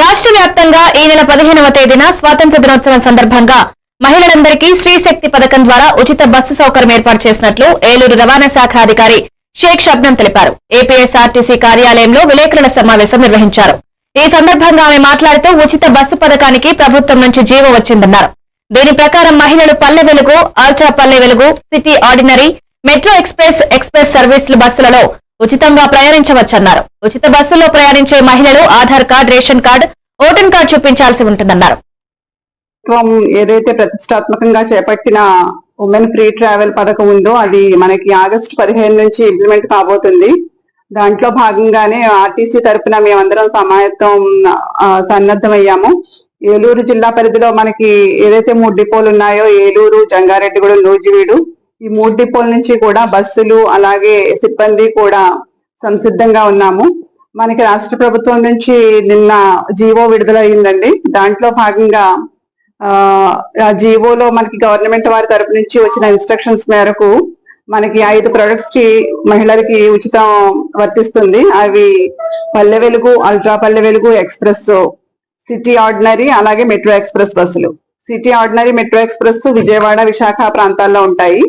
రాష్ట్ర వ్యాప్తంగా ఈ నెల 15వ తేదీన స్వాతంత్ర దినోత్సవం సందర్భంగా మహిళలందరికీ శ్రీ శక్తి పథకం ద్వారా ఉచిత బస్సు సౌకర్యం ఏర్పాటు చేసినట్లు ఏలూరు రవాణా శాఖ అధికారి షేక్ షబ్నం తెలిపారు. ఏపీఎస్ఆర్టీసీ కార్యాలయంలో విలేకరుల సమావేశం నిర్వహించారు. ఈ సందర్భంగా ఆమె మాట్లాడుతూ ఉచిత బస్సు పథకానికి ప్రభుత్వం నుంచి జీవో వచ్చిందన్నారు. దీని ప్రకారం మహిళలు Palle Velugu, ultra Palle Velugu, city ordinary, metro express సర్వీసుల బస్సులలో ఉచితంగా ప్రయాణించవచ్చన్నారు. ఉచిత బస్సుల్లో ప్రయాణించే మహిళలు Aadhaar card, ration card, voter card చూపించాల్సి ఉంటుందన్నారు. ఏదైతే ప్రతిష్టాత్మకంగా చేపట్టిన ఉమెన్ ఫ్రీ ట్రావెల్ పథకం ఉందో అది మనకి ఆగస్టు 15 నుంచి ఇంప్లిమెంట్ కాబోతుంది. దాంట్లో భాగంగానే ఆర్టీసీ తరఫున మేమందరం సమాయత్తం సన్నద్ధమయ్యాము. ఏలూరు జిల్లా పరిధిలో మనకి ఏదైతే 3 డిపోలు ఉన్నాయో, ఏలూరు, జంగారెడ్డిగూడెం, నూజివీడు, ఈ 3 డిపోల నుంచి కూడా బస్సులు అలాగే సిబ్బంది కూడా సంసిద్ధంగా ఉన్నాము. మనకి రాష్ట్ర ప్రభుత్వం నుంచి నిన్న జీవో విడుదలయ్యిందండి. దాంట్లో భాగంగా జీవోలో మనకి గవర్నమెంట్ వారి తరపు నుంచి వచ్చిన ఇన్స్ట్రక్షన్స్ మేరకు మనకి 5 ప్రొడక్ట్స్ కి మహిళలకి ఉచితం వర్తిస్తుంది. అవి Palle Velugu, ultra Palle Velugu, express, city ordinary అలాగే మెట్రో ఎక్స్ప్రెస్ బస్సులు. City ordinary, metro express Vijayawada, Visakha ప్రాంతాల్లో ఉంటాయి.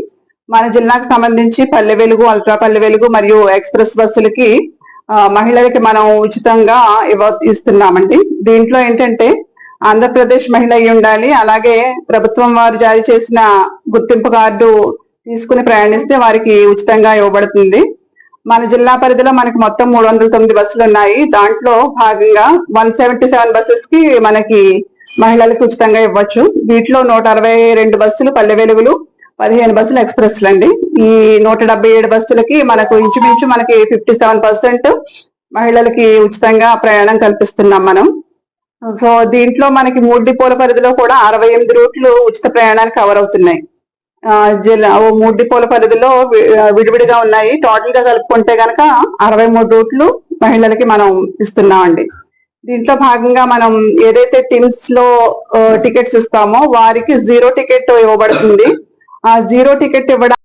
మన జిల్లాకు సంబంధించి పల్లె వెలుగు, అల్ట్రా పల్లె వెలుగు మరియు ఎక్స్ప్రెస్ బస్సులకి మహిళలకి మనం ఉచితంగా ఇస్తున్నామండి. దీంట్లో ఏంటంటే ఆంధ్రప్రదేశ్ మహిళ అయి ఉండాలి, అలాగే ప్రభుత్వం వారు జారీ చేసిన గుర్తింపు కార్డు తీసుకుని ప్రయాణిస్తే వారికి ఉచితంగా ఇవ్వబడుతుంది. మన జిల్లా పరిధిలో మనకి మొత్తం 309 బస్సులు ఉన్నాయి. దాంట్లో భాగంగా 177 బస్సెస్ కి మనకి మహిళలకు ఉచితంగా ఇవ్వచ్చు. వీటిలో 162 బస్సులు పల్లె వెలుగులు, 15 బస్సులు ఎక్స్ప్రెస్లు అండి. ఈ 177 బస్సులకి మనకు ఇంచుమించు మనకి 57% మహిళలకి ఉచితంగా ప్రయాణం కల్పిస్తున్నాం మనం. సో దీంట్లో మనకి 3 డిపోల పరిధిలో కూడా 68 రూట్లు ఉచిత ప్రయాణానికి కవర్ అవుతున్నాయి. 3 డిపోల పరిధిలో విడివిడిగా ఉన్నాయి. టోటల్ గా కలుపుకుంటే గనక 63 రూట్లు మహిళలకి మనం ఇస్తున్నామండి. దీంట్లో భాగంగా మనం ఏదైతే టిమ్స్ లో టికెట్స్ ఇస్తామో వారికి 0 టికెట్ ఇవ్వబడుతుంది. ఆ 0 టికెట్ ఇవ్వడం